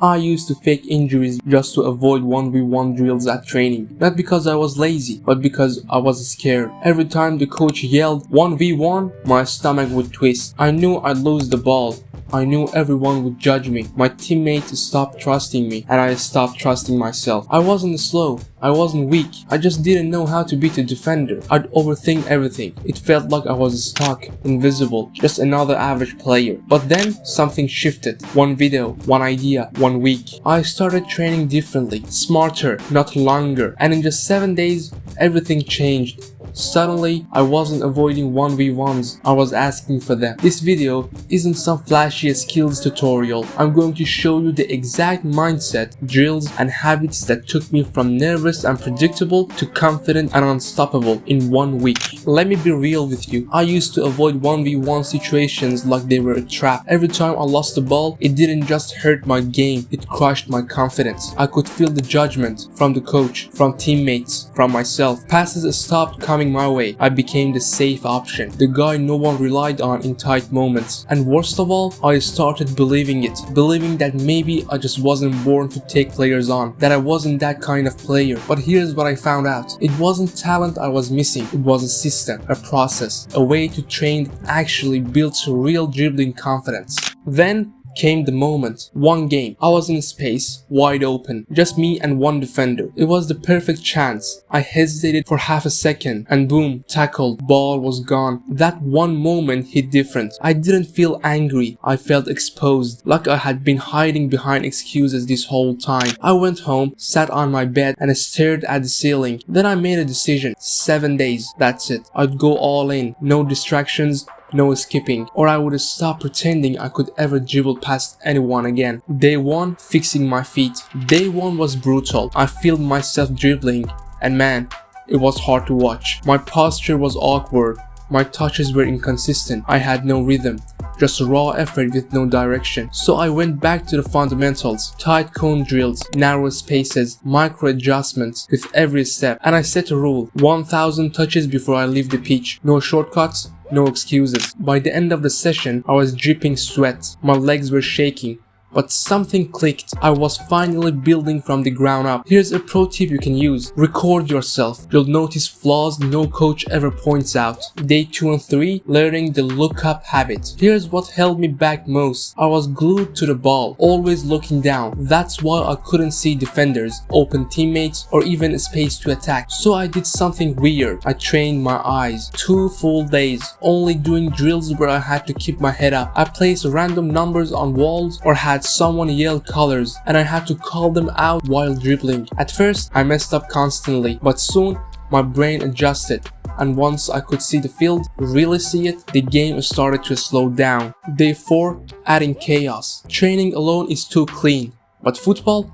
I used to fake injuries just to avoid 1v1 drills at training. Not because I was lazy, but because I was scared. Every time the coach yelled 1v1, my stomach would twist. I knew I'd lose the ball. I knew everyone would judge me. My teammates stopped trusting me, and I stopped trusting myself. I wasn't slow. I wasn't weak. I just didn't know how to beat a defender. I'd overthink everything. It felt like I was stuck, invisible, just another average player. But then something shifted. One video, one idea, 1 week. I started training differently, smarter, not longer. And in just 7 days, everything changed. Suddenly, I wasn't avoiding 1v1s, I was asking for them. This video isn't some flashy skills tutorial. I'm going to show you the exact mindset, drills, and habits that took me from nervous and predictable to confident and unstoppable in 1 week. Let me be real with you. I used to avoid 1v1 situations like they were a trap. Every time I lost the ball, it didn't just hurt my game, it crushed my confidence. I could feel the judgment from the coach, from teammates, from myself. Passes stopped coming my way. I became the safe option, the guy no one relied on in tight moments. And worst of all, I started believing it, believing that maybe I just wasn't born to take players on, that I wasn't that kind of player. But here's what I found out. It wasn't talent I was missing, it was a system, a process, a way to train that actually built real dribbling confidence. Then came the moment. One game. I was in space, wide open. Just me and one defender. It was the perfect chance. I hesitated for half a second and boom, tackled, ball was gone. That one moment hit different. I didn't feel angry. I felt exposed, like I had been hiding behind excuses this whole time. I went home, sat on my bed and stared at the ceiling. Then I made a decision. 7 days. That's it. I'd go all in. No distractions. No skipping, or I would stop pretending I could ever dribble past anyone again. Day 1, fixing my feet. Day 1 was brutal. I filmed myself dribbling, and man, it was hard to watch. My posture was awkward. My touches were inconsistent. I had no rhythm, just raw effort with no direction. So I went back to the fundamentals, tight cone drills, narrow spaces, micro adjustments with every step. And I set a rule, 1000 touches before I leave the pitch. No shortcuts, no excuses. By the end of the session, I was dripping sweat. My legs were shaking. But something clicked. I was finally building from the ground up. Here's a pro tip you can use. Record yourself. You'll notice flaws no coach ever points out. Day 2 and 3, learning the look-up habit. Here's what held me back most. I was glued to the ball, always looking down. That's why I couldn't see defenders, open teammates, or even space to attack. So I did something weird. I trained my eyes. 2 full days, only doing drills where I had to keep my head up. I placed random numbers on walls or had someone yell colors, and I had to call them out while dribbling. At first, I messed up constantly, but soon my brain adjusted, and once I could see the field, really see it, the game started to slow down. Day 4, adding chaos. Training alone is too clean, but football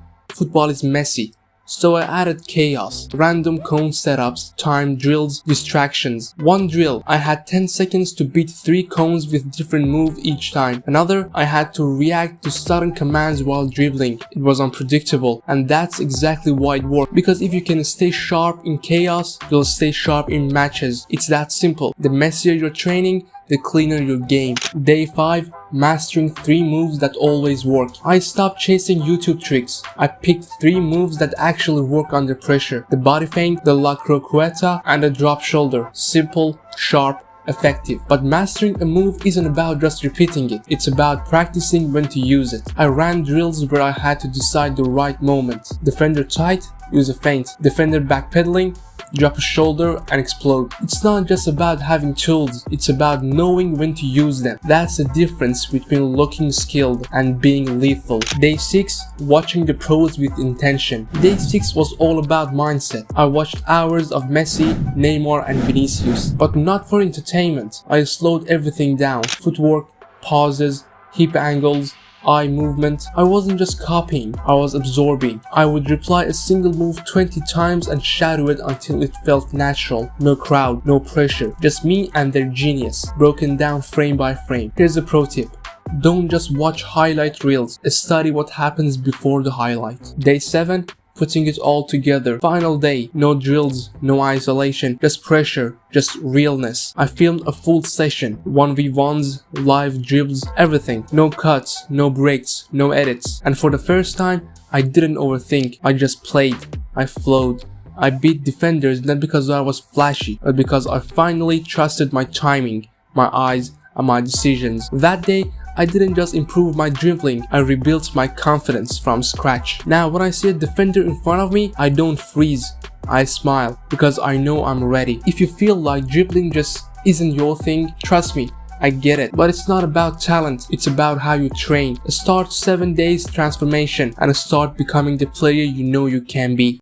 is messy. So I added chaos, random cone setups, timed drills, distractions. One drill, I had 10 seconds to beat 3 cones with different move each time. Another, I had to react to sudden commands while dribbling. It was unpredictable, and that's exactly why it worked. Because if you can stay sharp in chaos, you'll stay sharp in matches. It's that simple. The messier your training, the cleaner your game. Day 5, mastering 3 moves that always work. I stopped chasing YouTube tricks. I picked 3 moves that actually work under pressure. The body feint, the la croqueta, and the drop shoulder. Simple, sharp, effective. But mastering a move isn't about just repeating it. It's about practicing when to use it. I ran drills where I had to decide the right moment. Defender tight, use a feint. Defender backpedaling, drop a shoulder and explode. It's not just about having tools, it's about knowing when to use them. That's the difference between looking skilled and being lethal. Day 6, watching the pros with intention. Day 6 was all about mindset. I watched hours of Messi, Neymar and Vinicius, but not for entertainment. I slowed everything down. Footwork, pauses, hip angles, eye movement. I wasn't just copying, I was absorbing. I would reply a single move 20 times and shadow it until it felt natural. No crowd, no pressure, just me and their genius, broken down frame by frame. Here's a pro tip. Don't just watch highlight reels, study what happens before the highlight. Day 7, putting it all together. Final day, no drills, no isolation, just pressure, just realness. I filmed a full session, 1v1s, live dribbles, everything. No cuts, no breaks, no edits. And for the first time, I didn't overthink, I just played. I flowed. I beat defenders not because I was flashy, but because I finally trusted my timing, my eyes, and my decisions. That day, I didn't just improve my dribbling, I rebuilt my confidence from scratch. Now when I see a defender in front of me, I don't freeze. I smile because I know I'm ready. If you feel like dribbling just isn't your thing, trust me, I get it. But it's not about talent, it's about how you train. Start 7 days transformation and start becoming the player you know you can be.